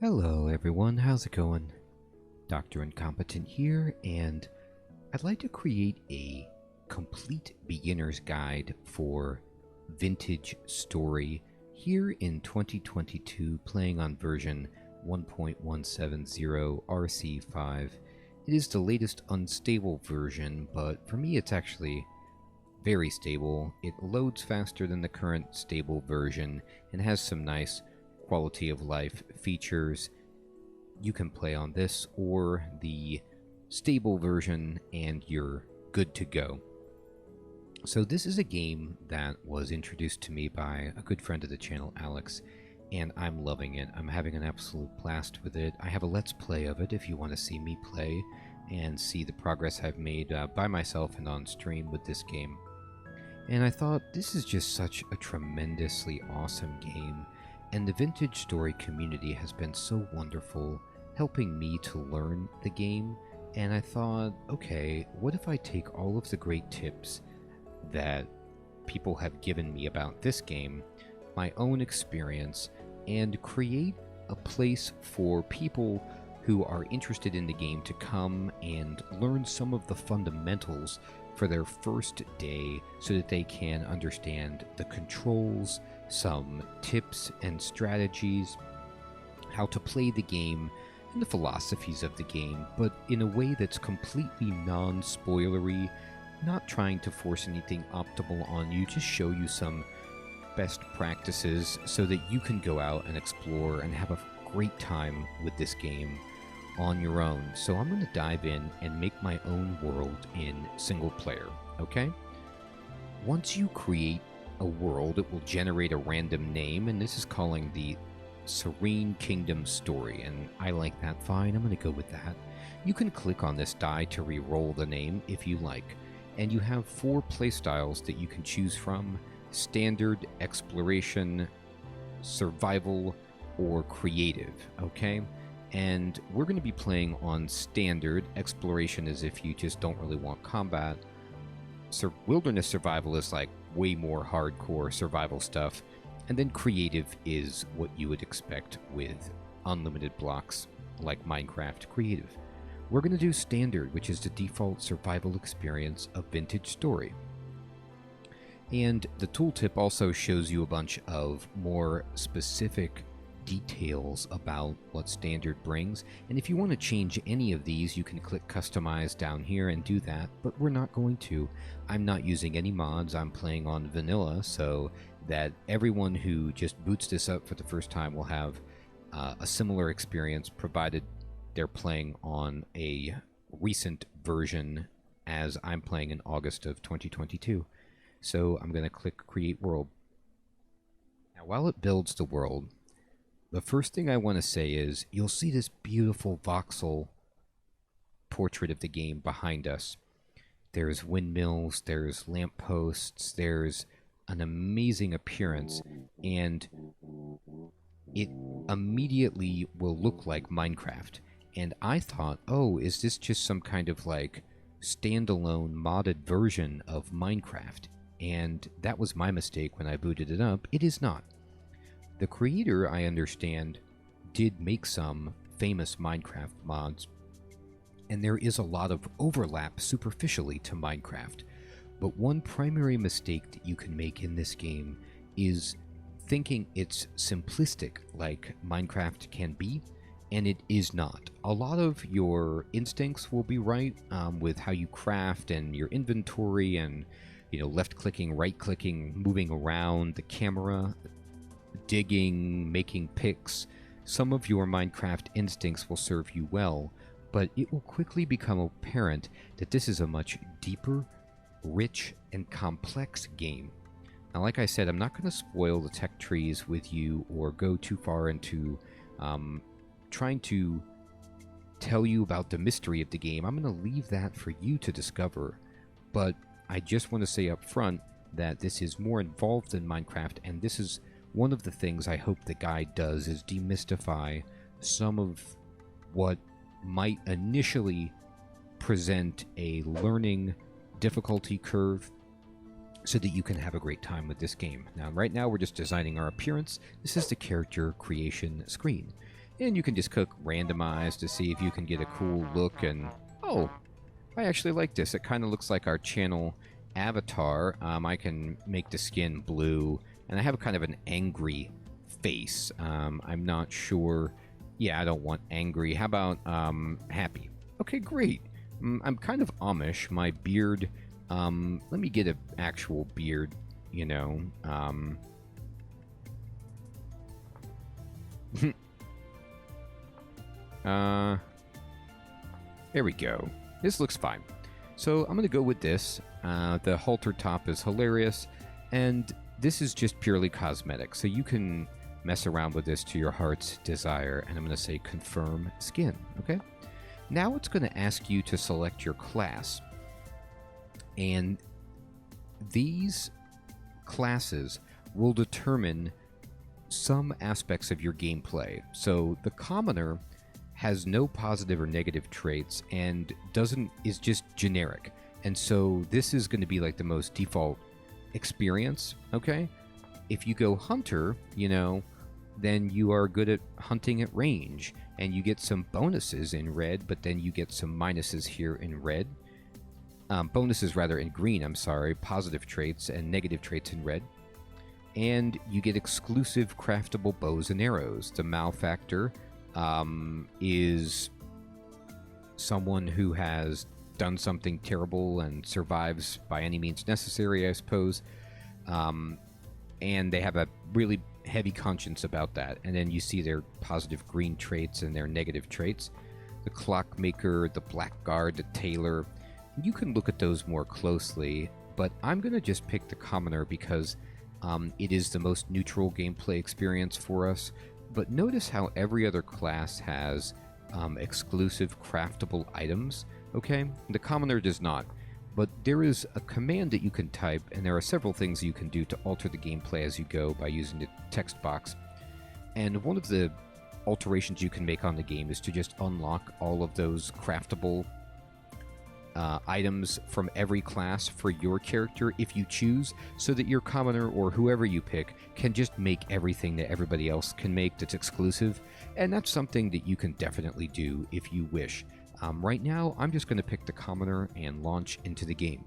Hello everyone, how's it going? Dr. Incompetent here, and I'd like to create a complete beginner's guide for Vintage Story here in 2022, playing on version 1.170 RC5. It is the latest unstable version, but for me it's actually very stable. It loads faster than the current stable version and has some nice quality of life features. You can play on this or the stable version and you're good to go. So this is a game that was introduced to me by a good friend of the channel, Alex, and I'm loving it. I'm having an absolute blast with it. I have a let's play of it if you want to see me play and see the progress I've made by myself and on stream with this game. And I thought, this is just such a tremendously awesome game, and the Vintage Story community has been so wonderful, helping me to learn the game. And I thought, okay, what if I take all of the great tips that people have given me about this game, my own experience, and create a place for people who are interested in the game to come and learn some of the fundamentals for their first day so that they can understand the controls, some tips and strategies, how to play the game, and the philosophies of the game, but in a way that's completely non-spoilery, not trying to force anything optimal on you, just show you some best practices so that you can go out and explore and have a great time with this game on your own. So I'm going to dive in and make my own world in single player, okay? Once you create a world, it will generate a random name, and this is calling the Serene Kingdom Story, and I like that fine. I'm going to go with that. You can click on this die to re-roll the name if you like, and you have 4 playstyles that you can choose from: Standard, Exploration, Survival, or Creative, okay? And we're going to be playing on Standard. Exploration is if you just don't really want combat. Wilderness Survival is like way more hardcore survival stuff. And then Creative is what you would expect with unlimited blocks like Minecraft Creative. We're going to do Standard, which is the default survival experience of Vintage Story. And the tooltip also shows you a bunch of more specific details about what Standard brings, and if you want to change any of these, you can click Customize down here and do that, but we're not going to. I'm not using any mods. I'm playing on vanilla, so that everyone who just boots this up for the first time will have a similar experience, provided they're playing on a recent version as I'm playing in August of 2022. So I'm going to click Create World. Now, while it builds the world, the first thing I want to say is you'll see this beautiful voxel portrait of the game behind us. There's windmills, there's lampposts, there's an amazing appearance, and it immediately will look like Minecraft. And I thought, oh, is this just some kind of like standalone modded version of Minecraft? And that was my mistake when I booted it up. It is not. The creator, I understand, did make some famous Minecraft mods, and there is a lot of overlap superficially to Minecraft. But one primary mistake that you can make in this game is thinking it's simplistic like Minecraft can be, and it is not. A lot of your instincts will be right with how you craft and your inventory and, you know, left-clicking, right-clicking, moving around the camera, digging, making picks. Some of your Minecraft instincts will serve you well, but it will quickly become apparent that this is a much deeper, rich, and complex game. Now, like I said, I'm not going to spoil the tech trees with you or go too far into trying to tell you about the mystery of the game. I'm going to leave that for you to discover, but I just want to say up front that this is more involved than Minecraft, and this is one of the things I hope the guide does, is demystify some of what might initially present a learning difficulty curve so that you can have a great time with this game. Now, right now, we're just designing our appearance. This is the character creation screen. And you can just click randomize to see if you can get a cool look. And oh, I actually like this. It kind of looks like our channel avatar. I can make the skin blue, and I have kind of an angry face. I'm not sure. Yeah, I don't want angry. How about happy? Okay, great. I'm kind of Amish. My beard. Let me get an actual beard. You know. There we go. This looks fine. So I'm going to go with this. The halter top is hilarious, and this is just purely cosmetic. So you can mess around with this to your heart's desire, and I'm going to say confirm skin, okay? Now it's going to ask you to select your class, and these classes will determine some aspects of your gameplay. So the commoner has no positive or negative traits and is just generic. And so this is going to be like the most default experience, okay? If you go hunter, you know, then you are good at hunting at range, and you get some bonuses in red, but then you get some minuses here in red. Bonuses rather in green, I'm sorry, positive traits and negative traits in red. And you get exclusive craftable bows and arrows. The malefactor is someone who has done something terrible and survives by any means necessary, I suppose. And they have a really heavy conscience about that. And then you see their positive green traits and their negative traits. The clockmaker, the blackguard, the tailor. You can look at those more closely, but I'm going to just pick the commoner because it is the most neutral gameplay experience for us. But notice how every other class has exclusive craftable items, okay? The commoner does not. But there is a command that you can type, and there are several things you can do to alter the gameplay as you go by using the text box. And one of the alterations you can make on the game is to just unlock all of those craftable items from every class for your character if you choose, so that your commoner or whoever you pick can just make everything that everybody else can make that's exclusive. And that's something that you can definitely do if you wish. Right now, I'm just going to pick the commoner and launch into the game.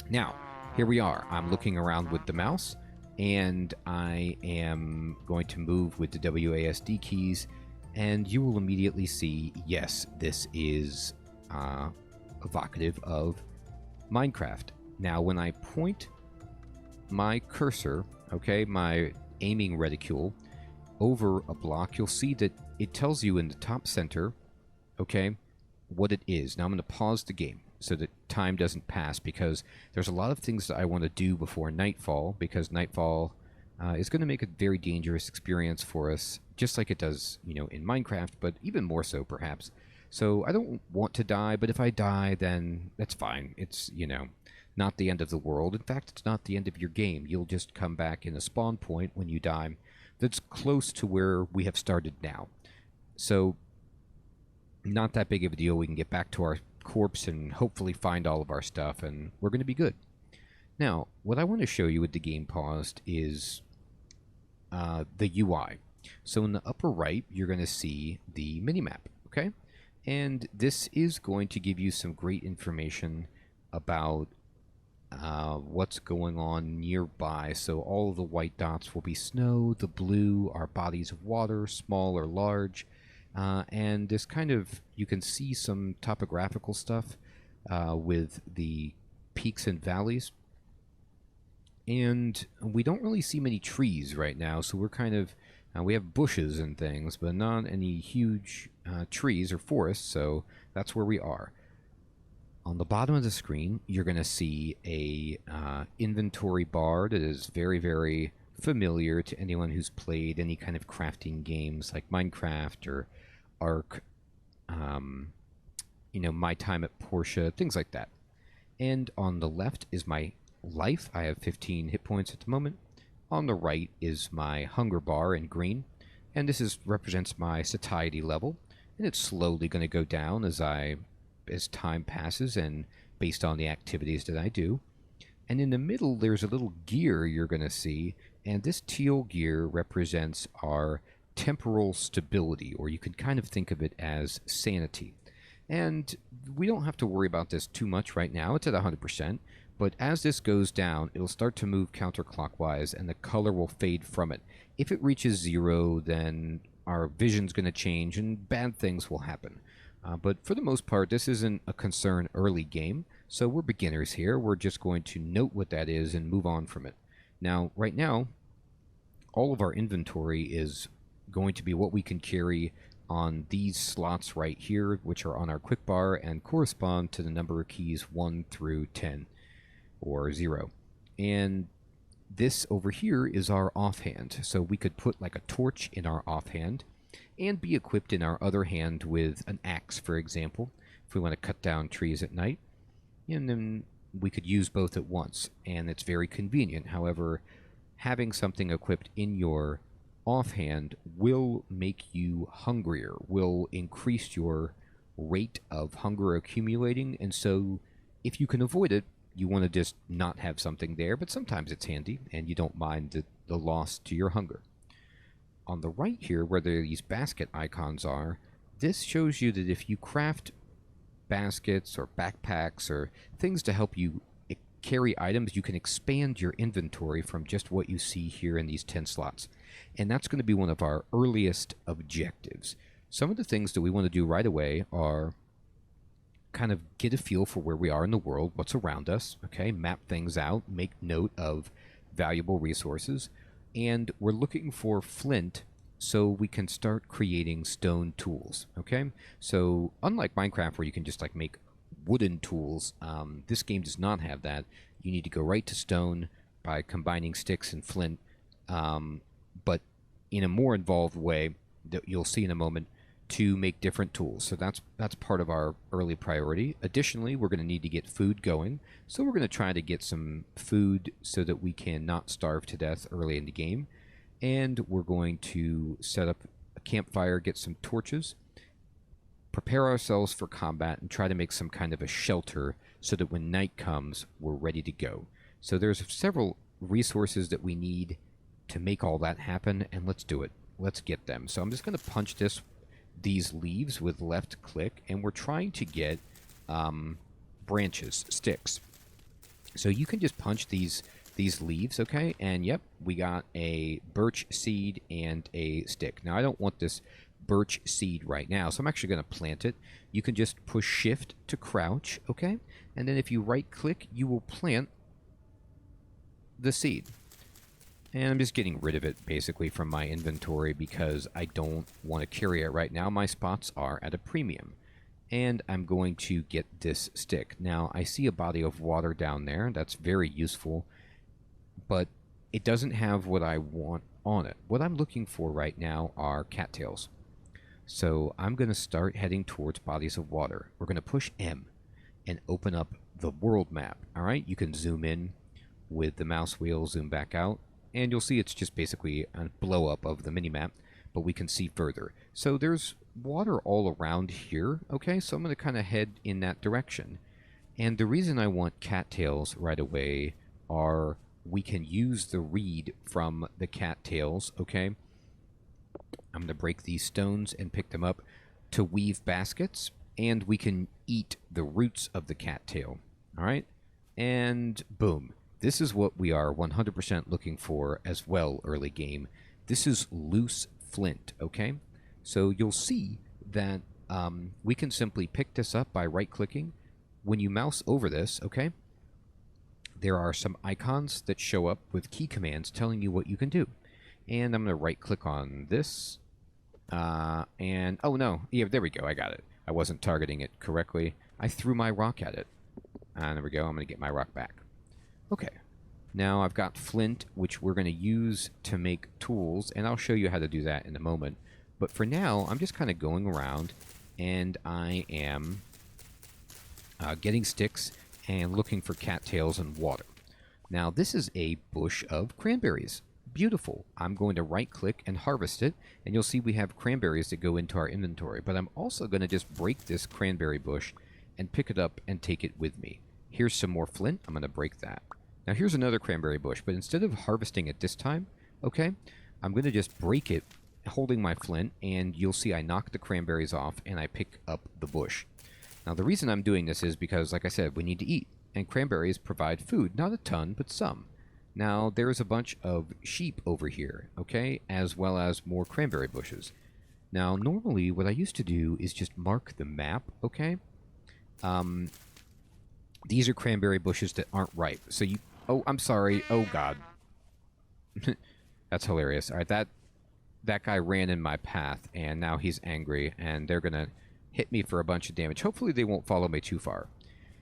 Now, here we are. I'm looking around with the mouse, and I am going to move with the WASD keys, and you will immediately see, yes, this is evocative of Minecraft. Now, when I point my cursor, okay, my aiming reticule, over a block, you'll see that it tells you in the top center, okay, what it is. Now I'm going to pause the game so that time doesn't pass, because there's a lot of things that I want to do before nightfall, because nightfall is going to make a very dangerous experience for us, just like it does, you know, in Minecraft, but even more so perhaps. So I don't want to die, but if I die, then that's fine. It's, you know, not the end of the world. In fact, it's not the end of your game. You'll just come back in a spawn point when you die that's close to where we have started now. So not that big of a deal. We can get back to our corpse and hopefully find all of our stuff, and we're going to be good. Now, what I want to show you with the game paused is the UI. So in the upper right, you're going to see the minimap, okay? And this is going to give you some great information about what's going on nearby. So all of the white dots will be snow, the blue are bodies of water, small or large. And this kind of, you can see some topographical stuff with the peaks and valleys. And we don't really see many trees right now, so we're kind of, we have bushes and things, but not any huge trees or forests, so that's where we are. On the bottom of the screen, you're going to see a inventory bar that is very, very familiar to anyone who's played any kind of crafting games like Minecraft or Ark, you know, My Time at Portia, things like that. And on the left is my life. I have 15 hit points at the moment. On the right is my hunger bar in green, and this represents my satiety level, and it's slowly going to go down as time passes and based on the activities that I do. And in the middle, there's a little gear you're going to see, and this teal gear represents our temporal stability, or you can kind of think of it as sanity. And we don't have to worry about this too much right now. It's at 100%. But as this goes down, it'll start to move counterclockwise, and the color will fade from it. If it reaches 0, then our vision's going to change, and bad things will happen. But for the most part, this isn't a concern early game, so we're beginners here. We're just going to note what that is and move on from it. Now, right now, all of our inventory is going to be what we can carry on these slots right here, which are on our quick bar and correspond to the number of keys 1 through 10. Or 0. And this over here is our offhand. So we could put like a torch in our offhand and be equipped in our other hand with an axe, for example, if we want to cut down trees at night. And then we could use both at once, and it's very convenient. However, having something equipped in your offhand will make you hungrier, will increase your rate of hunger accumulating, and so if you can avoid it, you want to just not have something there, but sometimes it's handy, and you don't mind the loss to your hunger. On the right here, where these basket icons are, this shows you that if you craft baskets or backpacks or things to help you carry items, you can expand your inventory from just what you see here in these 10 slots. And that's going to be one of our earliest objectives. Some of the things that we want to do right away are kind of get a feel for where we are in the world, what's around us, okay, map things out, make note of valuable resources, and we're looking for flint so we can start creating stone tools, okay? So unlike Minecraft where you can just like make wooden tools, this game does not have that. You need to go right to stone by combining sticks and flint, but in a more involved way that you'll see in a moment, to make different tools. So that's part of our early priority. Additionally, we're going to need to get food going. So we're going to try to get some food so that we can not starve to death early in the game. And we're going to set up a campfire, get some torches, prepare ourselves for combat, and try to make some kind of a shelter so that when night comes, we're ready to go. So there's several resources that we need to make all that happen, and let's do it. Let's get them. So I'm just going to punch these leaves with left click, and we're trying to get branches, sticks. So you can just punch these leaves, okay? And yep, we got a birch seed and a stick. Now I don't want this birch seed right now, so I'm actually going to plant it. You can just push shift to crouch, okay? And then if you right click, you will plant the seed. And I'm just getting rid of it, basically, from my inventory because I don't want to carry it right now. My spots are at a premium. And I'm going to get this stick. Now, I see a body of water down there. That's very useful. But it doesn't have what I want on it. What I'm looking for right now are cattails. So I'm going to start heading towards bodies of water. We're going to push M and open up the world map. All right? You can zoom in with the mouse wheel, zoom back out. And you'll see it's just basically a blow-up of the mini-map, but we can see further. So there's water all around here, okay? So I'm going to kind of head in that direction. And the reason I want cattails right away are we can use the reed from the cattails, okay? I'm going to break these stones and pick them up to weave baskets, and we can eat the roots of the cattail, all right? And boom. This is what we are 100% looking for as well early game. This is loose flint, okay? So you'll see that we can simply pick this up by right-clicking. When you mouse over this, okay, there are some icons that show up with key commands telling you what you can do. And I'm going to right-click on this. And, oh no, yeah, there we go, I got it. I wasn't targeting it correctly. I threw my rock at it. And there we go, I'm going to get my rock back. Okay, now I've got flint, which we're going to use to make tools, and I'll show you how to do that in a moment. But for now, I'm just kind of going around, and I am getting sticks and looking for cattails and water. Now, this is a bush of cranberries. Beautiful. I'm going to right-click and harvest it, and you'll see we have cranberries that go into our inventory. But I'm also going to just break this cranberry bush and pick it up and take it with me. Here's some more flint. I'm going to break that. Now here's another cranberry bush, but instead of harvesting it this time, okay, I'm going to just break it holding my flint, and you'll see I knock the cranberries off and I pick up the bush. Now, the reason I'm doing this is because, like I said, we need to eat, and cranberries provide food, not a ton, but some. Now, there's a bunch of sheep over here, okay, as well as more cranberry bushes. Now, normally, what I used to do is just mark the map, okay? These are cranberry bushes that aren't ripe, so you... Oh, I'm sorry. Oh, God. That's hilarious. All right, that guy ran in my path, and now he's angry, and they're going to hit me for a bunch of damage. Hopefully they won't follow me too far.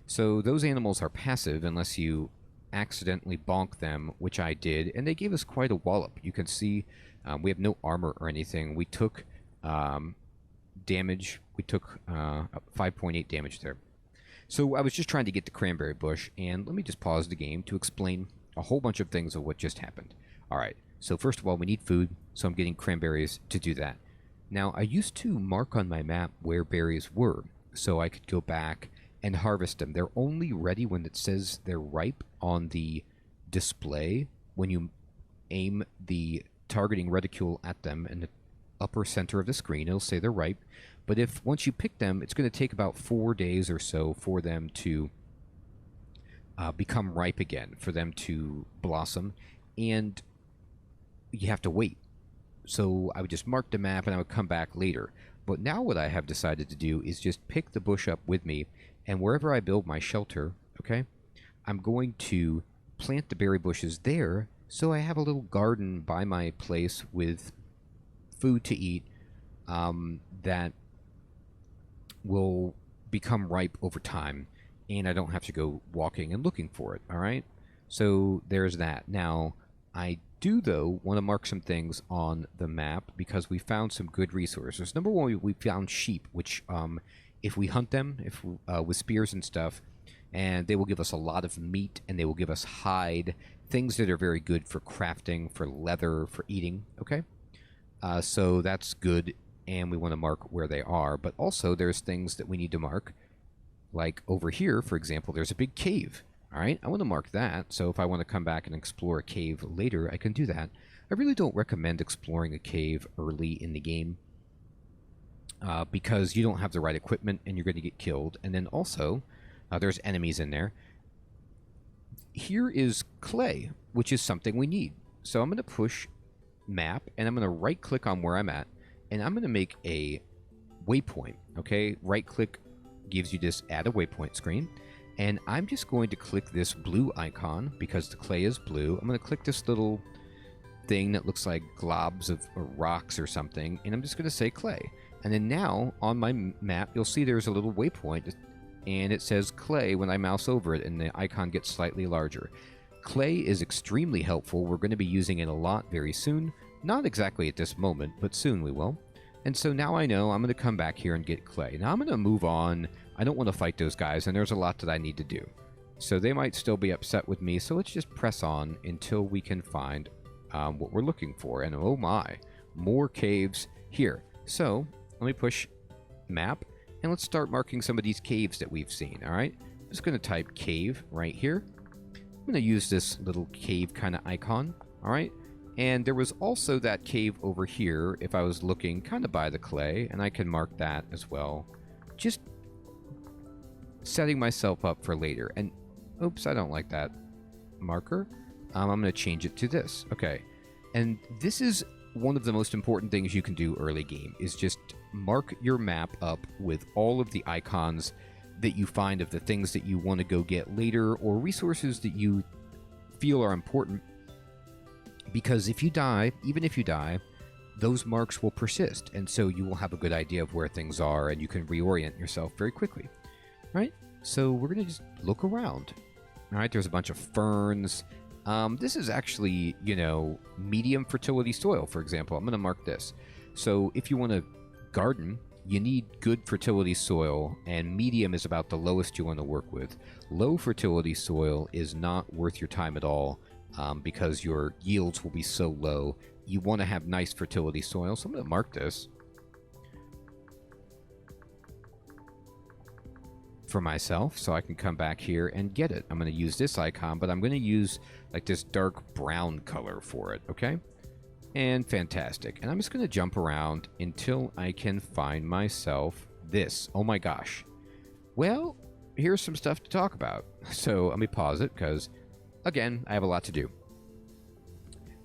So those animals are passive unless you accidentally bonk them, which I did, and they gave us quite a wallop. You can see we have no armor or anything. We took damage. We took 5.8 damage there. So I was just trying to get the cranberry bush, and let me just pause the game to explain a whole bunch of things of what just happened. All right, so first of all, we need food, so I'm getting cranberries to do that. Now, I used to mark on my map where berries were, so I could go back and harvest them. They're only ready when it says they're ripe on the display. When you aim the targeting reticule at them in the upper center of the screen, it'll say they're ripe. But if once you pick them, it's going to take about 4 days or so for them to become ripe again, for them to blossom, and you have to wait. So I would just mark the map and I would come back later. But now what I have decided to do is just pick the bush up with me, and wherever I build my shelter, okay, I'm going to plant the berry bushes there so I have a little garden by my place with food to eat that will become ripe over time, and I don't have to go walking and looking for it, all right? So there's that. Now, I do, though, want to mark some things on the map because we found some good resources. Number one, we found sheep, which if we hunt them with spears and stuff, and they will give us a lot of meat, and they will give us hide, things that are very good for crafting, for leather, for eating, okay? So that's good, and we want to mark where they are. But also, there's things that we need to mark. Like over here, for example, there's a big cave. All right, I want to mark that. So if I want to come back and explore a cave later, I can do that. I really don't recommend exploring a cave early in the game because you don't have the right equipment and you're going to get killed. And then also, there's enemies in there. Here is clay, which is something we need. So I'm going to push map, and I'm going to right-click on where I'm at, and I'm going to make a waypoint, okay? Right-click gives you this add a waypoint screen, and I'm just going to click this blue icon because the clay is blue. I'm going to click this little thing that looks like globs of rocks or something, and I'm just going to say clay. And then now, on my map, you'll see there's a little waypoint, and it says clay when I mouse over it, and the icon gets slightly larger. Clay is extremely helpful. We're going to be using it a lot very soon. Not exactly at this moment, but soon we will. And so now I know I'm going to come back here and get clay. Now I'm going to move on. I don't want to fight those guys, and there's a lot that I need to do. So they might still be upset with me, so let's just press on until we can find what we're looking for. And oh my, more caves here. So let me push map, and let's start marking some of these caves that we've seen, all right? I'm just going to type cave right here. I'm going to use this little cave kind of icon, all right? And there was also that cave over here if I was looking kind of by the clay, and I can mark that as well. Just setting myself up for later. And, oops, I don't like that marker. I'm going to change it to this. Okay. And this is one of the most important things you can do early game, is just mark your map up with all of the icons that you find of the things that you want to go get later, or resources that you feel are important. Because if you die, even if you die, those marks will persist, and so you will have a good idea of where things are, and you can reorient yourself very quickly. Right? So we're going to just look around. All right, there's a bunch of ferns. This is actually, medium fertility soil, for example. I'm going to mark this. So if you want to garden, you need good fertility soil, and medium is about the lowest you want to work with. Low fertility soil is not worth your time at all because your yields will be so low. You want to have nice fertility soil, so I'm going to mark this for myself so I can come back here and get it. I'm going to use this icon, but I'm going to use like this dark brown color for it, okay? And fantastic. And I'm just going to jump around until I can find myself this. Oh my gosh. Well, here's some stuff to talk about. So let me pause it because, again, I have a lot to do.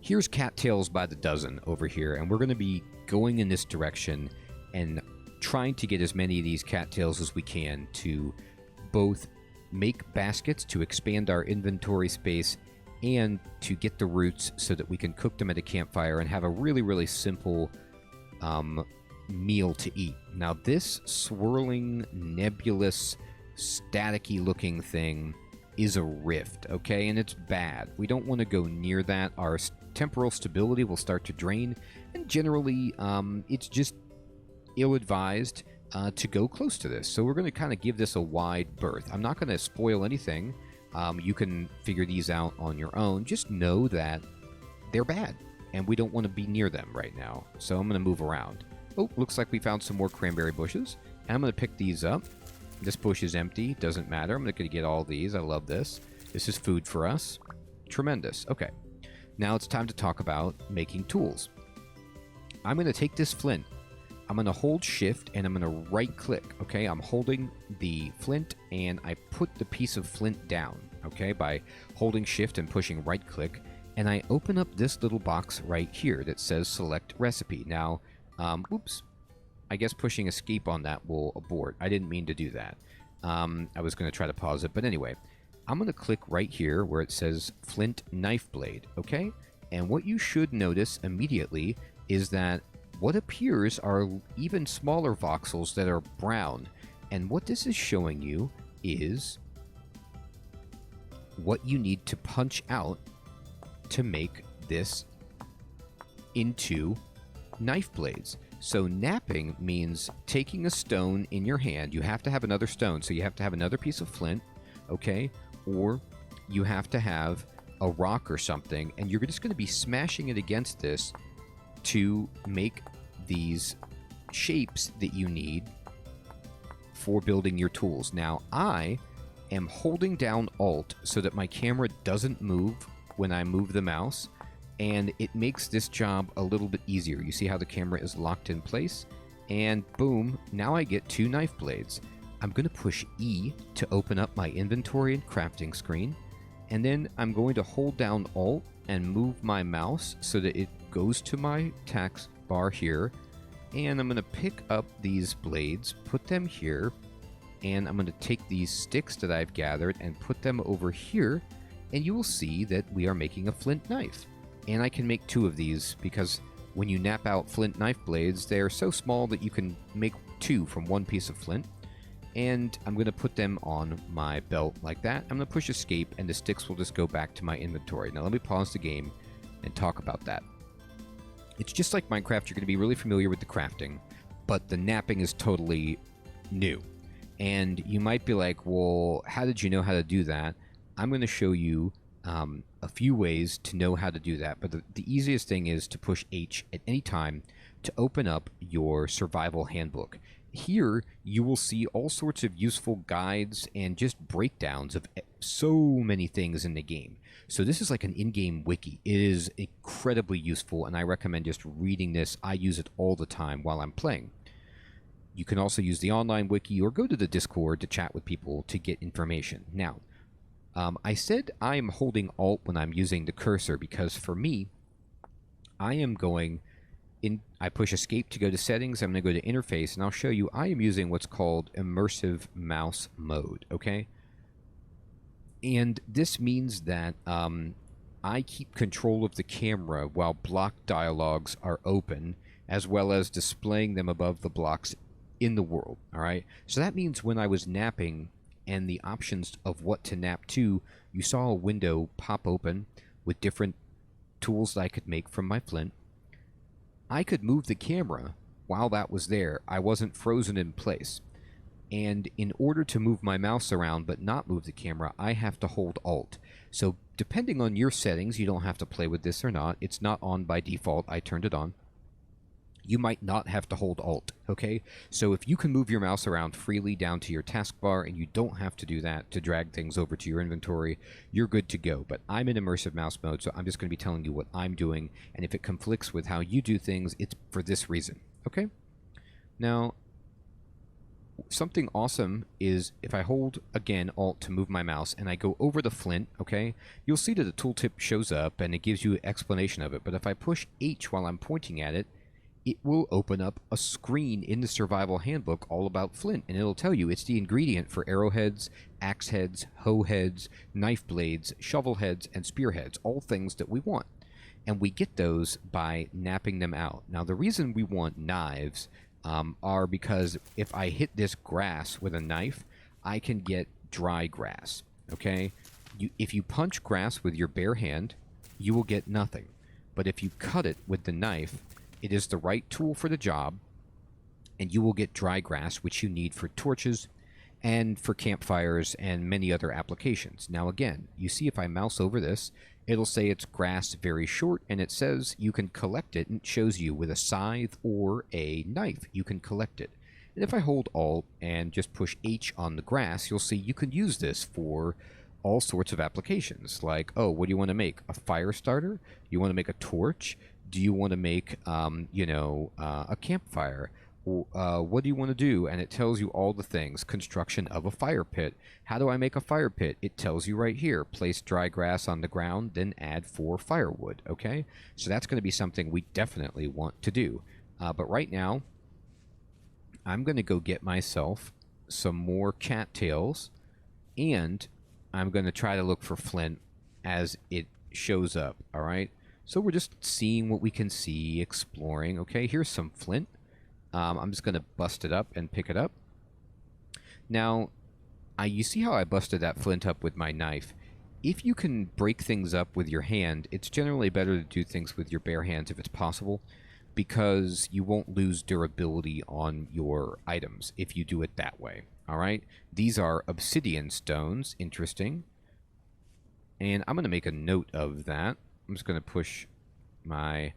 Here's cattails by the dozen over here, and we're going to be going in this direction and trying to get as many of these cattails as we can to both make baskets to expand our inventory space and to get the roots so that we can cook them at a campfire and have a really, really simple meal to eat. Now, this swirling, nebulous, staticky looking thing is a rift, okay? And it's bad. We don't want to go near that. Our temporal stability will start to drain, and generally, it's just ill-advised to go close to this. So we're going to kind of give this a wide berth. I'm not going to spoil anything. You can figure these out on your own. Just know that they're bad, and we don't want to be near them right now. So I'm going to move around. Oh, looks like we found some more cranberry bushes. And I'm going to pick these up. This bush is empty. Doesn't matter. I'm going to get all these. I love this. This is food for us. Tremendous. Okay. Now it's time to talk about making tools. I'm going to take this flint. I'm going to hold shift and I'm going to right click. Okay. I'm holding the flint and I put the piece of flint down. Okay. By holding shift and pushing right click. And I open up this little box right here that says select recipe. Now, oops. I guess pushing escape on that will abort. I didn't mean to do that. I was going to try to pause it. But anyway, I'm going to click right here where it says Flint Knife Blade. Okay? And what you should notice immediately is that what appears are even smaller voxels that are brown. And what this is showing you is what you need to punch out to make this into knife blades. So napping means taking a stone in your hand. You have to have another stone. So you have to have another piece of flint, okay? Or you have to have a rock or something, and you're just going to be smashing it against this to make these shapes that you need for building your tools. Now, I am holding down Alt so that my camera doesn't move when I move the mouse, and it makes this job a little bit easier. You see how the camera is locked in place? And boom, now I get 2 knife blades. I'm going to push E to open up my inventory and crafting screen, and then I'm going to hold down Alt and move my mouse so that it goes to my task bar here, and I'm going to pick up these blades, put them here, and I'm going to take these sticks that I've gathered and put them over here, and you will see that we are making a flint knife. And I can make 2 of these because when you nap out flint knife blades, they're so small that you can make 2 from 1 piece of flint. And I'm going to put them on my belt like that. I'm going to push escape and the sticks will just go back to my inventory. Now let me pause the game and talk about that. It's just like Minecraft. You're going to be really familiar with the crafting, but the napping is totally new. And you might be like, well, how did you know how to do that? I'm going to show you a few ways to know how to do that, but the easiest thing is to push H at any time to open up your survival handbook. Here you will see all sorts of useful guides and just breakdowns of so many things in the game. So this is like an in-game wiki. It is incredibly useful, and I recommend just reading this. I use it all the time while I'm playing. You can also use the online wiki or go to the Discord to chat with people to get information. Now, I said I am holding Alt when I'm using the cursor because for me, I am going in. I push Escape to go to Settings. I'm going to go to Interface, and I'll show you I am using what's called Immersive Mouse Mode, okay? And this means that I keep control of the camera while block dialogues are open, as well as displaying them above the blocks in the world, all right? So that means when I was napping and the options of what to nap to, you saw a window pop open with different tools that I could make from my flint. I could move the camera while that was there. I wasn't frozen in place. And in order to move my mouse around but not move the camera, I have to hold Alt. So depending on your settings, you don't have to play with this or not. It's not on by default. I turned it on. you might not have to hold Alt, okay? So if you can move your mouse around freely down to your taskbar and you don't have to do that to drag things over to your inventory, you're good to go. But I'm in immersive mouse mode, so I'm just going to be telling you what I'm doing, and if it conflicts with how you do things, it's for this reason, okay? Now, something awesome is if I hold, again, Alt to move my mouse and I go over the flint, okay, you'll see that the tooltip shows up and it gives you an explanation of it. But if I push H while I'm pointing at it, it will open up a screen in the survival handbook all about flint, and it'll tell you it's the ingredient for arrowheads, axe heads, hoe heads, knife blades, shovel heads, and spearheads, all things that we want. And we get those by napping them out. Now, the reason we want knives are because if I hit this grass with a knife, I can get dry grass, okay? If you punch grass with your bare hand, you will get nothing. But if you cut it with the knife, it is the right tool for the job, and you will get dry grass, which you need for torches and for campfires and many other applications. Now again, you see if I mouse over this, it'll say it's grass very short, and it says you can collect it, and it shows you with a scythe or a knife, you can collect it. And if I hold Alt and just push H on the grass, you'll see you can use this for all sorts of applications. Like, oh, what do you want to make? A fire starter? You want to make a torch? Do you want to make, a campfire? What do you want to do? And it tells you all the things. Construction of a fire pit. How do I make a fire pit? It tells you right here. Place dry grass on the ground, then add 4 firewood, okay? So that's going to be something we definitely want to do. But right now, I'm going to go get myself some more cattails, and I'm going to try to look for flint as it shows up, all right? So we're just seeing what we can see, exploring. Okay, here's some flint. I'm just going to bust it up and pick it up. Now, you see how I busted that flint up with my knife? If you can break things up with your hand, it's generally better to do things with your bare hands if it's possible, because you won't lose durability on your items if you do it that way. All right? These are obsidian stones. Interesting. And I'm going to make a note of that. I'm just going to push my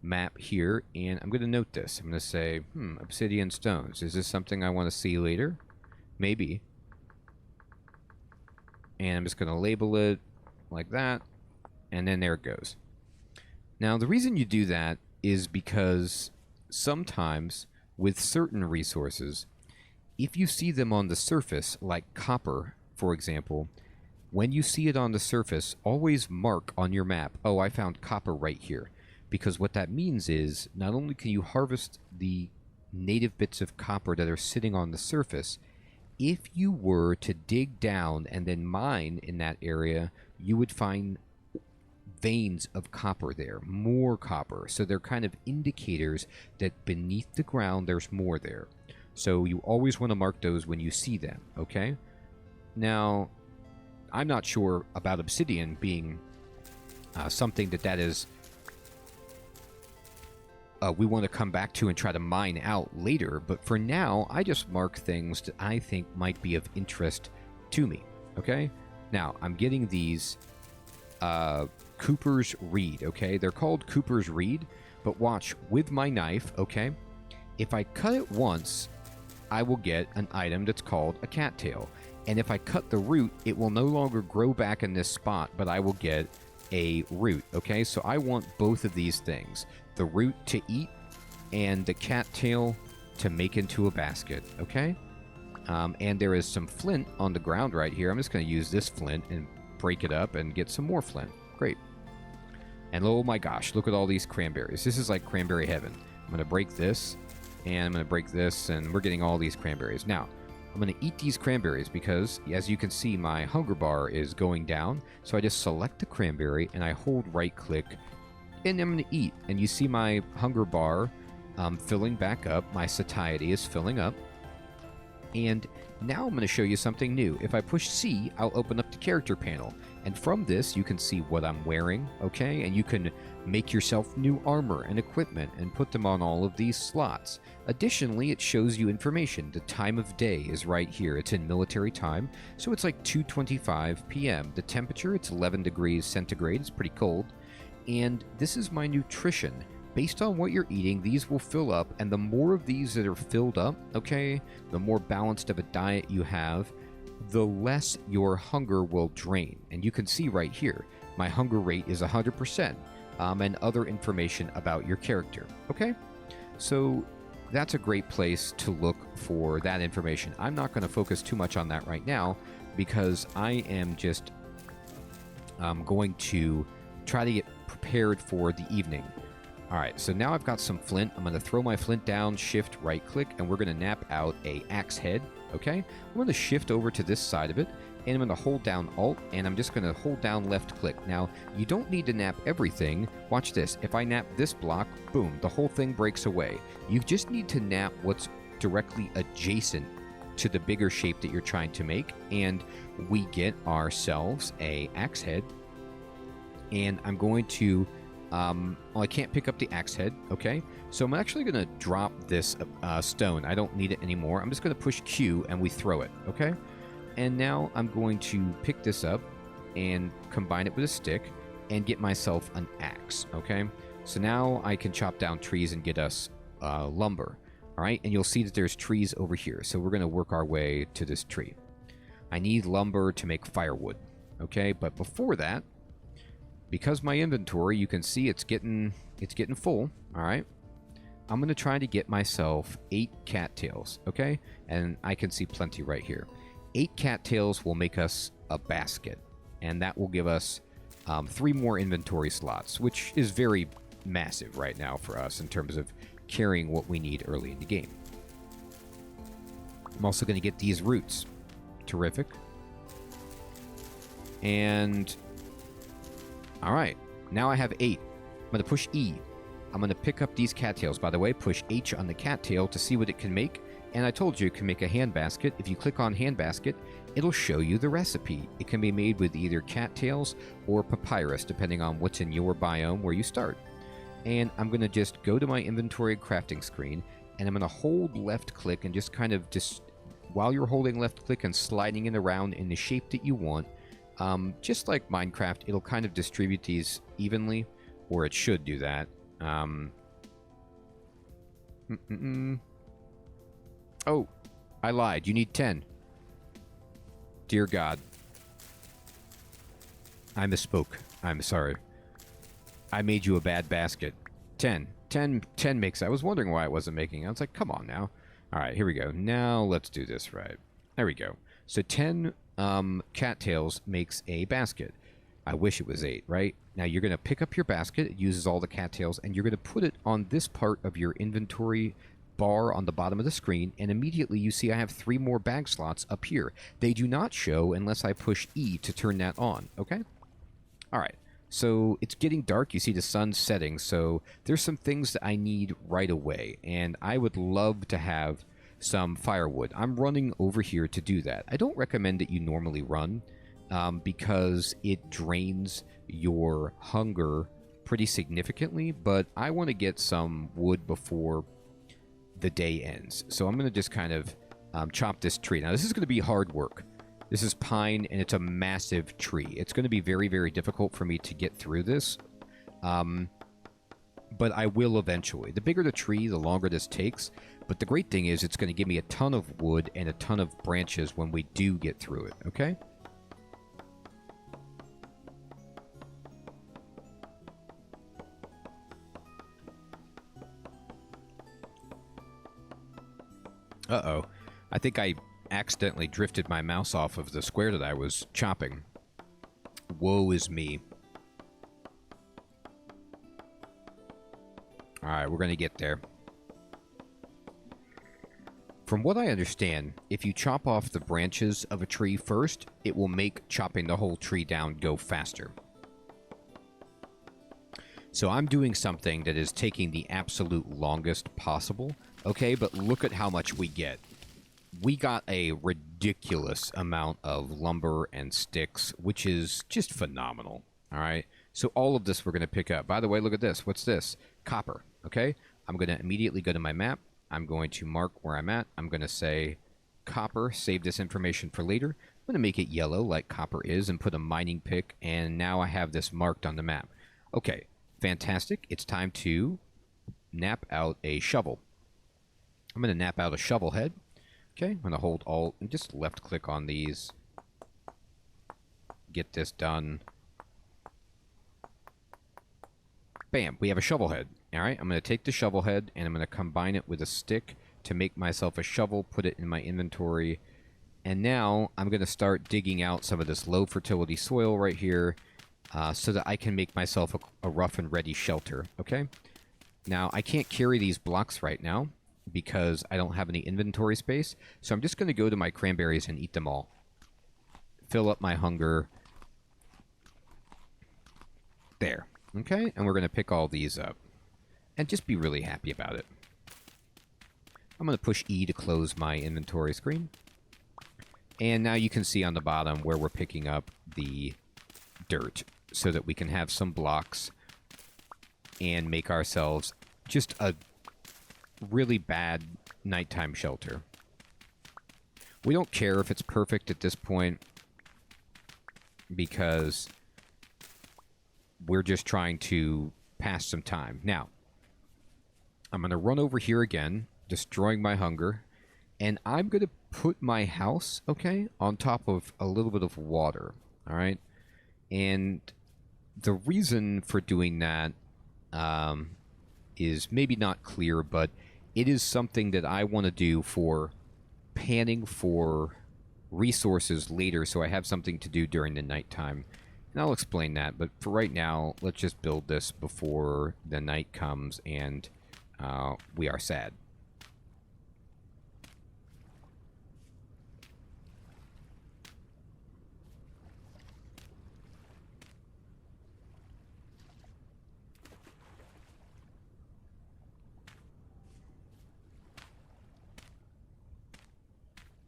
map here, and I'm going to note this. I'm going to say, obsidian stones. Is this something I want to see later? Maybe. And I'm just going to label it like that, and then there it goes. Now, the reason you do that is because sometimes with certain resources, if you see them on the surface, like copper, for example, when you see it on the surface, always mark on your map, oh, I found copper right here. Because what that means is, not only can you harvest the native bits of copper that are sitting on the surface, if you were to dig down and then mine in that area, you would find veins of copper there, more copper. So they're kind of indicators that beneath the ground there's more there. So you always want to mark those when you see them, okay? Now, I'm not sure about obsidian being something that is we want to come back to and try to mine out later, but for now, I just mark things that I think might be of interest to me, okay? Now, I'm getting these Cooper's Reed, okay? They're called Cooper's Reed, but watch, with my knife, okay? If I cut it once, I will get an item that's called a cattail. And if I cut the root, it will no longer grow back in this spot, but I will get a root, okay? So I want both of these things. The root to eat and the cattail to make into a basket, okay? And there is some flint on the ground right here. I'm just going to use this flint and break it up and get some more flint. Great. And oh my gosh, look at all these cranberries. This is like cranberry heaven. I'm going to break this, and I'm going to break this, and we're getting all these cranberries. Now, I'm going to eat these cranberries because, as you can see, my hunger bar is going down. So I just select the cranberry, and I hold right-click, and I'm going to eat. And you see my hunger bar filling back up. My satiety is filling up. And now I'm going to show you something new. If I push C, I'll open up the character panel. And from this, you can see what I'm wearing, okay? And you can make yourself new armor and equipment and put them on all of these slots. Additionally, it shows you information. The time of day is right here. It's in military time, so it's like 2:25 p.m. The temperature, it's 11 degrees centigrade. It's pretty cold. And this is my nutrition. based on what you're eating, these will fill up, and the more of these that are filled up, okay, the more balanced of a diet you have, the less your hunger will drain. And you can see right here, my hunger rate is 100%, and other information about your character, okay? So that's a great place to look for that information. I'm not going to focus too much on that right now because I am just going to try to get prepared for the evening. All right, so now I've got some flint. I'm going to throw my flint down, shift, right click, and we're going to nap out a axe head, okay? I'm going to shift over to this side of it, and I'm going to hold down Alt, and I'm just going to hold down left click. Now, you don't need to nap everything. Watch this. If I nap this block, boom, the whole thing breaks away. You just need to nap what's directly adjacent to the bigger shape that you're trying to make, and we get ourselves a axe head, and I'm going to well, I can't pick up the axe head, okay? So I'm actually going to drop this stone. I don't need it anymore. I'm just going to push Q and we throw it, okay? And now I'm going to pick this up and combine it with a stick and get myself an axe, okay? So now I can chop down trees and get us lumber, all right? And you'll see that there's trees over here. So we're going to work our way to this tree. I need lumber to make firewood, okay? But before that, because my inventory, you can see it's getting full, all right? I'm going to try to get myself 8 cattails, okay? And I can see plenty right here. 8 cattails will make us a basket, and that will give us 3 more inventory slots, which is very massive right now for us in terms of carrying what we need early in the game. I'm also going to get these roots. Terrific. And all right, now I have 8. I'm going to push E. I'm going to pick up these cattails. By the way, push H on the cattail to see what it can make. And I told you it can make a hand basket. If you click on hand basket, it'll show you the recipe. It can be made with either cattails or papyrus, depending on what's in your biome where you start. And I'm going to just go to my inventory crafting screen, and I'm going to hold left click and just kind of while you're holding left click and sliding it around in the shape that you want, just like Minecraft, it'll kind of distribute these evenly, or it should do that. Oh, I lied. You need 10. Dear God. I misspoke. I'm sorry. I made you a bad basket. 10. 10 makes... I was wondering why it wasn't making. I was like, come on now. All right, here we go. Now let's do this right. There we go. So 10... cattails makes a basket. I wish it was 8, right? Now you're going to pick up your basket. It uses all the cattails, and you're going to put it on this part of your inventory bar on the bottom of the screen, and immediately you see I have 3 more bag slots up here. They do not show unless I push E to turn that on, okay? All right, so it's getting dark. You see the sun setting, so there's some things that I need right away, and I would love to have some firewood. I'm running over here to do that. I don't recommend that you normally run because it drains your hunger pretty significantly, but I want to get some wood before the day ends. So I'm going to just kind of chop this tree. Now this is going to be hard work. This is pine, and it's a massive tree. It's going to be very, very difficult for me to get through this, but I will eventually. The bigger the tree, the longer this takes. But the great thing is it's going to give me a ton of wood and a ton of branches when we do get through it, okay? Uh-oh. I think I accidentally drifted my mouse off of the square that I was chopping. Woe is me. Alright, we're going to get there. From what I understand, if you chop off the branches of a tree first, it will make chopping the whole tree down go faster. So I'm doing something that is taking the absolute longest possible, okay? But look at how much we get. We got a ridiculous amount of lumber and sticks, which is just phenomenal, all right? So all of this we're going to pick up. By the way, look at this. What's this? Copper, okay? I'm going to immediately go to my map. I'm going to mark where I'm at. I'm going to say copper, save this information for later. I'm going to make it yellow like copper is and put a mining pick, and now I have this marked on the map. Okay, fantastic. It's time to nap out a shovel. I'm going to nap out a shovel head. Okay, I'm going to hold Alt and just left click on these. Get this done. Bam, we have a shovel head. All right, I'm going to take the shovel head and I'm going to combine it with a stick to make myself a shovel, put it in my inventory. And now I'm going to start digging out some of this low fertility soil right here so that I can make myself a rough and ready shelter, okay? Now, I can't carry these blocks right now because I don't have any inventory space, so I'm just going to go to my cranberries and eat them all. Fill up my hunger. There, okay? And we're going to pick all these up and just be really happy about it. I'm going to push E to close my inventory screen. And now you can see on the bottom where we're picking up the dirt so that we can have some blocks and make ourselves just a really bad nighttime shelter. We don't care if it's perfect at this point because we're just trying to pass some time. Now, I'm going to run over here again, destroying my hunger, and I'm going to put my house, okay, on top of a little bit of water, all right? And the reason for doing that is maybe not clear, but it is something that I want to do for panning for resources later so I have something to do during the nighttime. And I'll explain that, but for right now, let's just build this before the night comes and we are sad.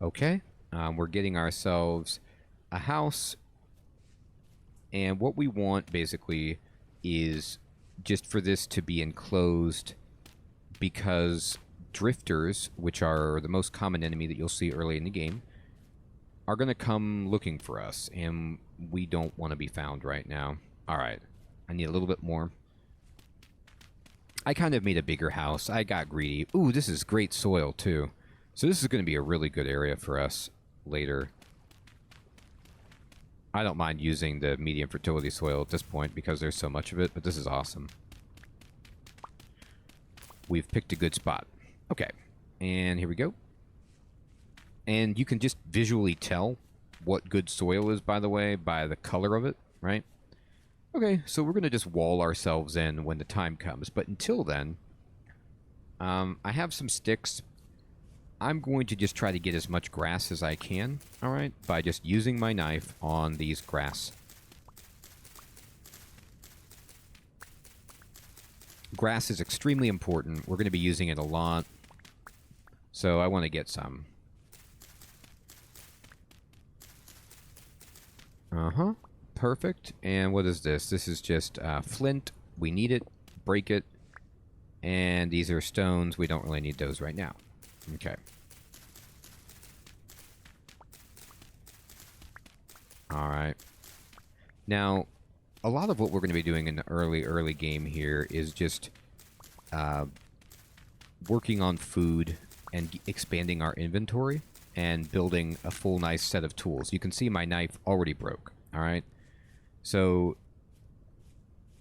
Okay, we're getting ourselves a house, and what we want basically is just for this to be enclosed because drifters, which are the most common enemy that you'll see early in the game, are going to come looking for us, and we don't want to be found right now. Alright, I need a little bit more. I kind of made a bigger house. I got greedy. Ooh, this is great soil, too. So this is going to be a really good area for us later. I don't mind using the medium fertility soil at this point because there's so much of it, but this is awesome. We've picked a good spot. Okay, and here we go. And you can just visually tell what good soil is, by the way, by the color of it, right? Okay, so we're going to just wall ourselves in when the time comes. But until then, I have some sticks. I'm going to just try to get as much grass as I can, all right, by just using my knife on these grass. Grass is extremely important. We're going to be using it a lot, so I want to get some. Uh-huh. Perfect. And what is this? This is just flint. We need it. Break it. And these are stones. We don't really need those right now. Okay. Alright. Now, a lot of what we're going to be doing in the early game here is just working on food and expanding our inventory and building a full nice set of tools. You can see my knife already broke, alright? So,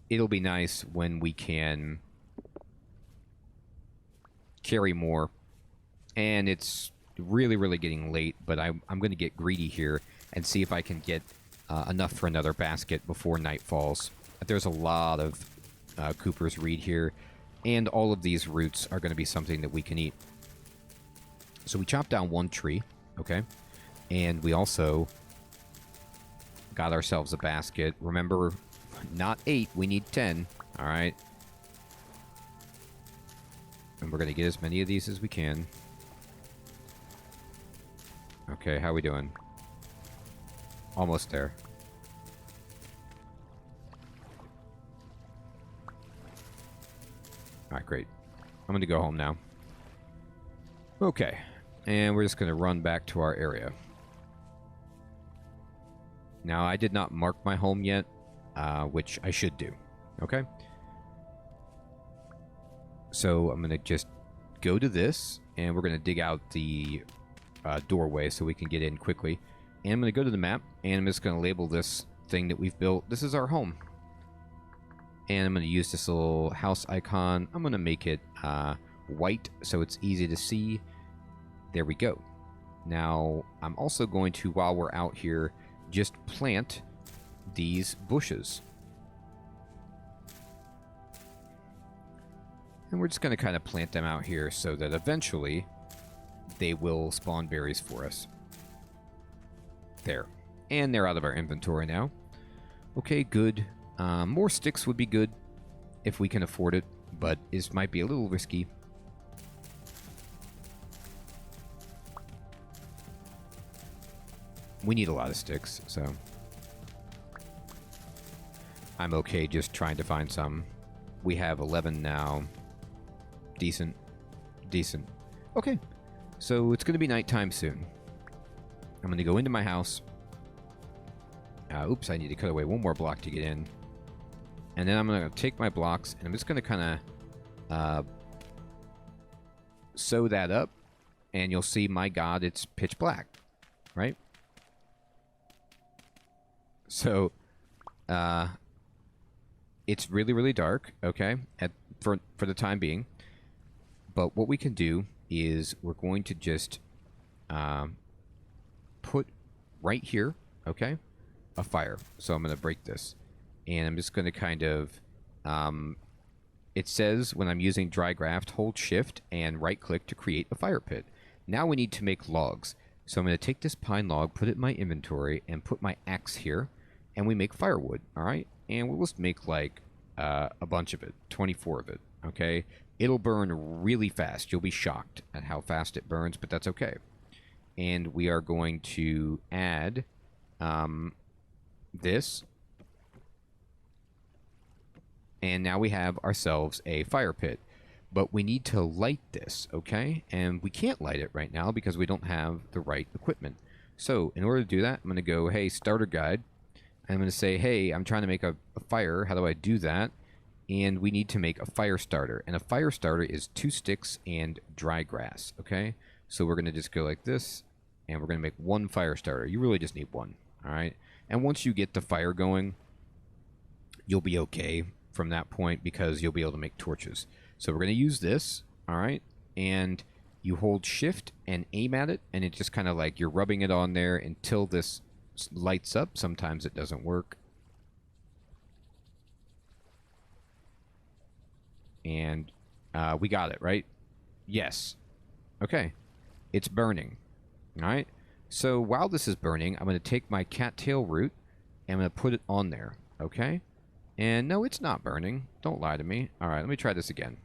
it'll be nice when we can carry more. And it's really, really getting late, but I'm going to get greedy here and see if I can get enough for another basket before night falls. There's a lot of Cooper's Reed here, and all of these roots are going to be something that we can eat. So we chopped down one tree, okay? And we also got ourselves a basket. Remember, not 8, we need 10, all right? And we're going to get as many of these as we can. Okay, how we doing? Almost there. Alright, great. I'm going to go home now. Okay, and we're just going to run back to our area. Now, I did not mark my home yet, which I should do. Okay? So I'm going to just go to this, and we're going to dig out the doorway so we can get in quickly. And I'm going to go to the map, and I'm just going to label this thing that we've built. This is our home. And I'm going to use this little house icon. I'm going to make it white so it's easy to see. There we go. Now, I'm also going to, while we're out here, just plant these bushes. And we're just going to kind of plant them out here so that eventually they will spawn berries for us. There. And they're out of our inventory now. Okay, good. More sticks would be good if we can afford it, but this might be a little risky. We need a lot of sticks, so I'm okay just trying to find some. We have 11 now. Decent. Decent. Okay, so it's going to be nighttime soon. I'm going to go into my house. Oops, I need to cut away one more block to get in. And then I'm going to take my blocks, and I'm just going to kind of sew that up. And you'll see, my God, it's pitch black, right? So, it's really, really dark, okay, for the time being. But what we can do is we're going to just put right here, okay, a fire. So I'm going to break this. And I'm just going to kind of, it says when I'm using dry graft, hold shift and right click to create a fire pit. Now we need to make logs. So I'm going to take this pine log, put it in my inventory, and put my axe here. And we make firewood, all right? And we'll just make like a bunch of it, 24 of it, okay? It'll burn really fast. You'll be shocked at how fast it burns, but that's okay. And we are going to add this. And now we have ourselves a fire pit. But we need to light this, okay? And we can't light it right now because we don't have the right equipment. So in order to do that, I'm going to go, hey, starter guide. I'm going to say, hey, I'm trying to make a fire. How do I do that? And we need to make a fire starter. And a fire starter is 2 sticks and dry grass, okay? So we're going to just go like this, and we're going to make 1 fire starter. You really just need 1, all right? And once you get the fire going, you'll be okay from that point because you'll be able to make torches. So we're going to use this, all right? And you hold shift and aim at it, and it's just kind of like you're rubbing it on there until this lights up. Sometimes it doesn't work. And we got it, right? Yes. Okay. It's burning. All right. So while this is burning, I'm going to take my cattail root and I'm going to put it on there. Okay. And no, it's not burning. Don't lie to me. All right. Let me try this again.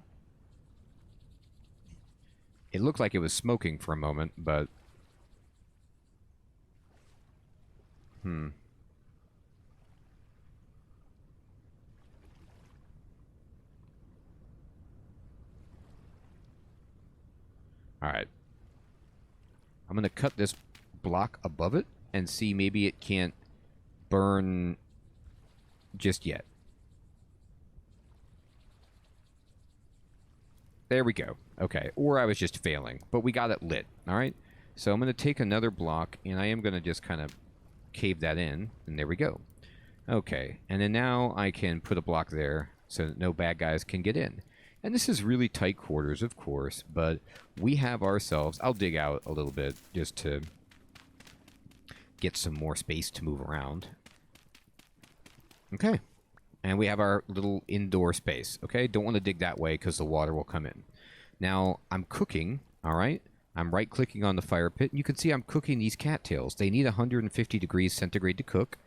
It looked like it was smoking for a moment, but Alright. I'm going to cut this block above it and see maybe it can't burn just yet. There we go. Okay. Or I was just failing, but we got it lit. Alright. So I'm going to take another block and I am going to just kind of cave that in, and there we go. Okay. And then now I can put a block there so that no bad guys can get in. And this is really tight quarters, of course, but we have ourselves... I'll dig out a little bit just to get some more space to move around. Okay. And we have our little indoor space, okay? Don't want to dig that way because the water will come in. Now, I'm cooking, all right? I'm right-clicking on the fire pit, and you can see I'm cooking these cattails. They need 150 degrees centigrade to cook.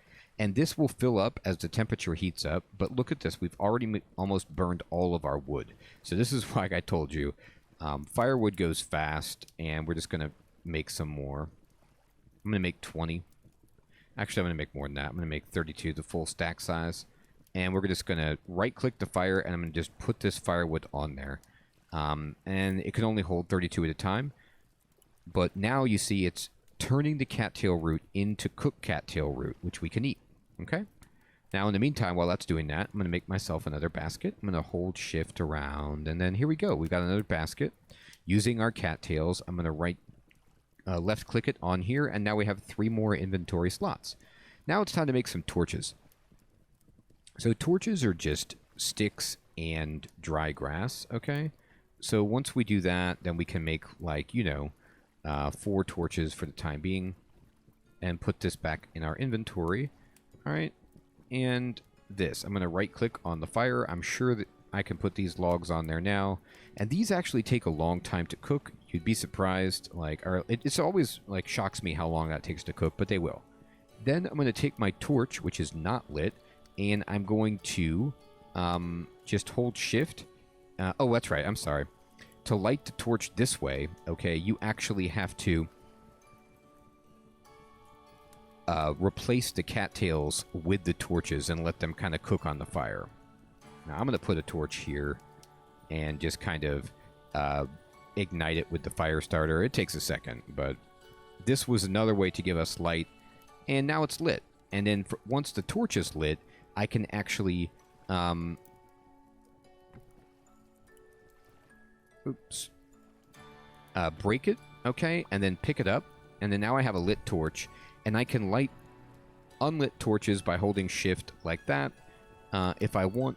And this will fill up as the temperature heats up. But look at this. We've already almost burned all of our wood. So this is why I told you. Firewood goes fast. And we're just going to make some more. I'm going to make 20. Actually, I'm going to make more than that. I'm going to make 32, the full stack size. And we're just going to right-click the fire. And I'm going to just put this firewood on there. And it can only hold 32 at a time. But now you see it's turning the cattail root into cooked cattail root, which we can eat. Okay? Now, in the meantime, while that's doing that, I'm going to make myself another basket. I'm going to hold shift around, and then here we go. We've got another basket. Using our cattails, I'm going to left click it on here, and now we have 3 more inventory slots. Now it's time to make some torches. So torches are just sticks and dry grass, okay? So once we do that, then we can make, like, 4 torches for the time being, and put this back in our inventory. All right. And this, I'm going to right click on the fire. I'm sure that I can put these logs on there now. And these actually take a long time to cook. You'd be surprised. It's always shocks me how long that takes to cook, but they will. Then I'm going to take my torch, which is not lit, and I'm going to just hold shift. Oh, that's right. I'm sorry. To light the torch this way, okay, you actually have to replace the cattails with the torches and let them kind of cook on the fire. Now I'm going to put a torch here and just kind of ignite it with the fire starter. It takes a second, but this was another way to give us light, and now it's lit. And then once the torch is lit, I can actually break it, okay, and then pick it up, and then now I have a lit torch. And I can light unlit torches by holding shift like that if I want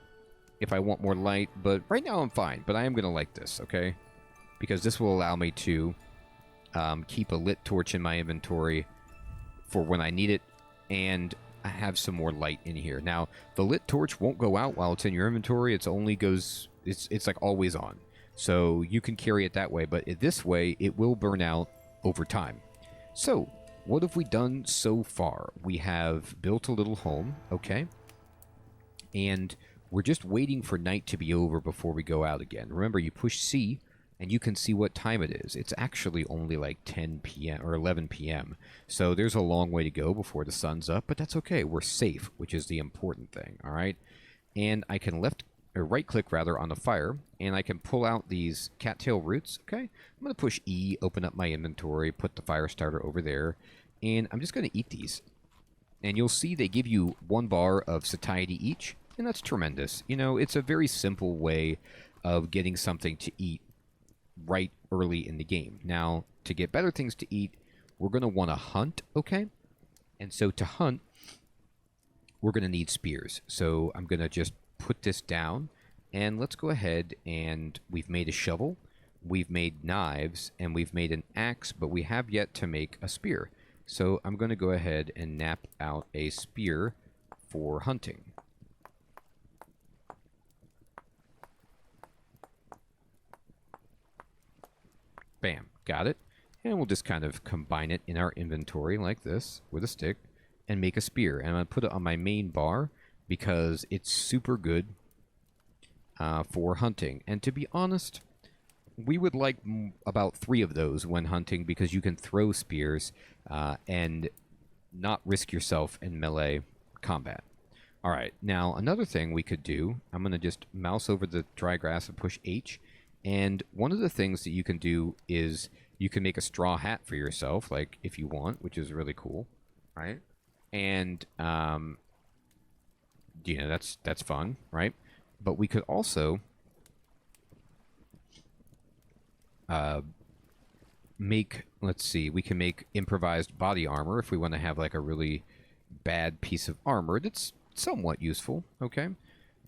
more light. But right now I'm fine. But I am going to light this, okay? Because this will allow me to keep a lit torch in my inventory for when I need it. And I have some more light in here. Now, the lit torch won't go out while it's in your inventory. It's like always on. So you can carry it that way. But this way, it will burn out over time. So what have we done so far? We have built a little home, okay? And we're just waiting for night to be over before we go out again. Remember, you push C, and you can see what time it is. It's actually only like 10 p.m. or 11 p.m. So there's a long way to go before the sun's up, but that's okay. We're safe, which is the important thing, all right? And I can right-click rather on the fire, and I can pull out these cattail roots, okay? I'm going to push E, open up my inventory, put the fire starter over there, and I'm just going to eat these. And you'll see they give you 1 bar of satiety each, and that's tremendous. It's a very simple way of getting something to eat right early in the game. Now, to get better things to eat, we're going to want to hunt, okay? And so to hunt, we're going to need spears. So I'm going to just put this down, and let's go ahead, and we've made a shovel, we've made knives, and we've made an axe, but we have yet to make a spear. So I'm going to go ahead and nap out a spear for hunting. Bam, got it. And we'll just kind of combine it in our inventory like this with a stick and make a spear. And I'm going to put it on my main bar because it's super good for hunting. And to be honest, we would like about 3 of those when hunting because you can throw spears and not risk yourself in melee combat. All right, now another thing we could do, I'm going to just mouse over the dry grass and push H. And one of the things that you can do is you can make a straw hat for yourself, like if you want, which is really cool, right? And that's fun, right? But we could also we can make improvised body armor if we want to have like a really bad piece of armor that's somewhat useful, okay?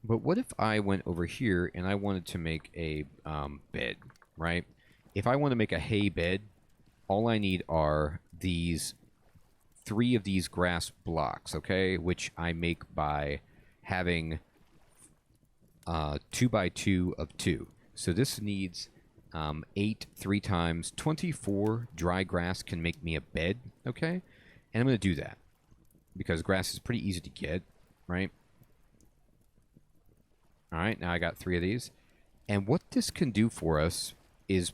But what if I went over here and I wanted to make a bed, right? If I want to make a hay bed, all I need are these 3 of these grass blocks, okay? Which I make by having 2 by 2 of 2. So this needs 8 3 times 24 dry grass can make me a bed, okay? And I'm going to do that because grass is pretty easy to get, right? All right, now I got 3 of these. And what this can do for us is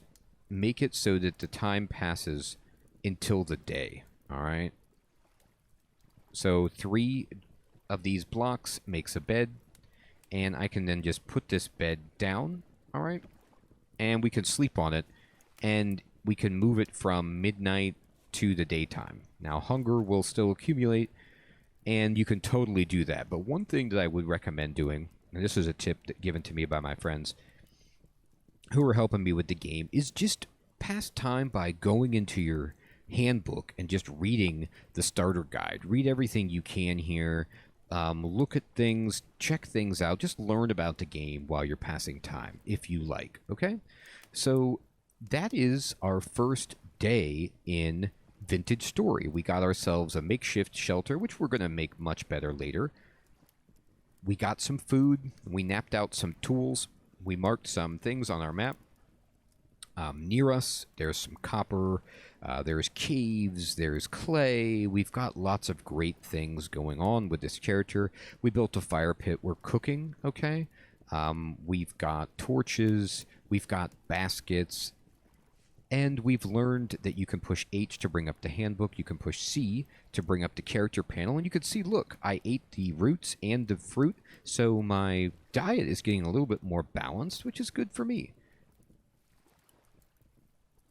make it so that the time passes until the day, all right? So 3 of these blocks makes a bed, and I can then just put this bed down, all right? And we can sleep on it, and we can move it from midnight to the daytime. Now, hunger will still accumulate, And you can totally do that. But one thing that I would recommend doing, and this is a tip given to me by my friends who are helping me with the game, is just pass time by going into your handbook and just reading the starter guide. Read everything you can here. Look at things, check things out. Just learn about the game while you're passing time, if you like. Okay? So that is our first day in Vintage Story. We got ourselves a makeshift shelter, which we're going to make much better later. We got some food. We napped out some tools. We marked some things on our map. Near us, there's some copper, there's caves, there's clay. We've got lots of great things going on with this character. We built a fire pit. We're cooking, okay? We've got torches. We've got baskets. And we've learned that you can push H to bring up the handbook. You can push C to bring up the character panel. And you can see, look, I ate the roots and the fruit. So my diet is getting a little bit more balanced, which is good for me.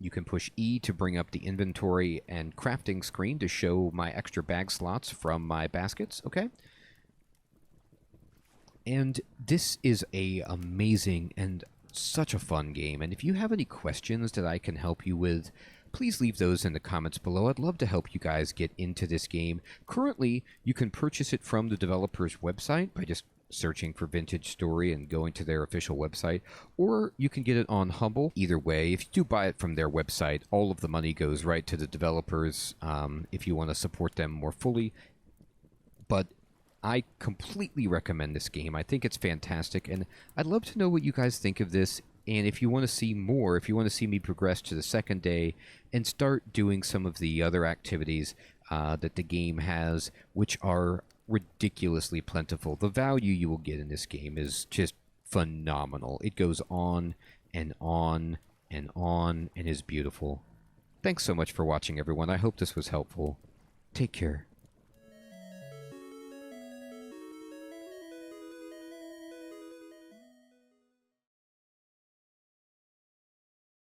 You can push E to bring up the inventory and crafting screen to show my extra bag slots from my baskets, okay? And this is a amazing and such a fun game. And if you have any questions that I can help you with, please leave those in the comments below. I'd love to help you guys get into this game. Currently, you can purchase it from the developer's website by just searching for Vintage Story and going to their official website, or you can get it on Humble. Either way, if you do buy it from their website, all of the money goes right to the developers if you want to support them more fully. But I completely recommend this game. I think it's fantastic, and I'd love to know what you guys think of this. And if you want to see more, if you want to see me progress to the second day and start doing some of the other activities that the game has, which are ridiculously plentiful. The value you will get in this game is just phenomenal. It goes on and on and on and is beautiful. Thanks so much for watching, everyone. I hope this was helpful. Take care.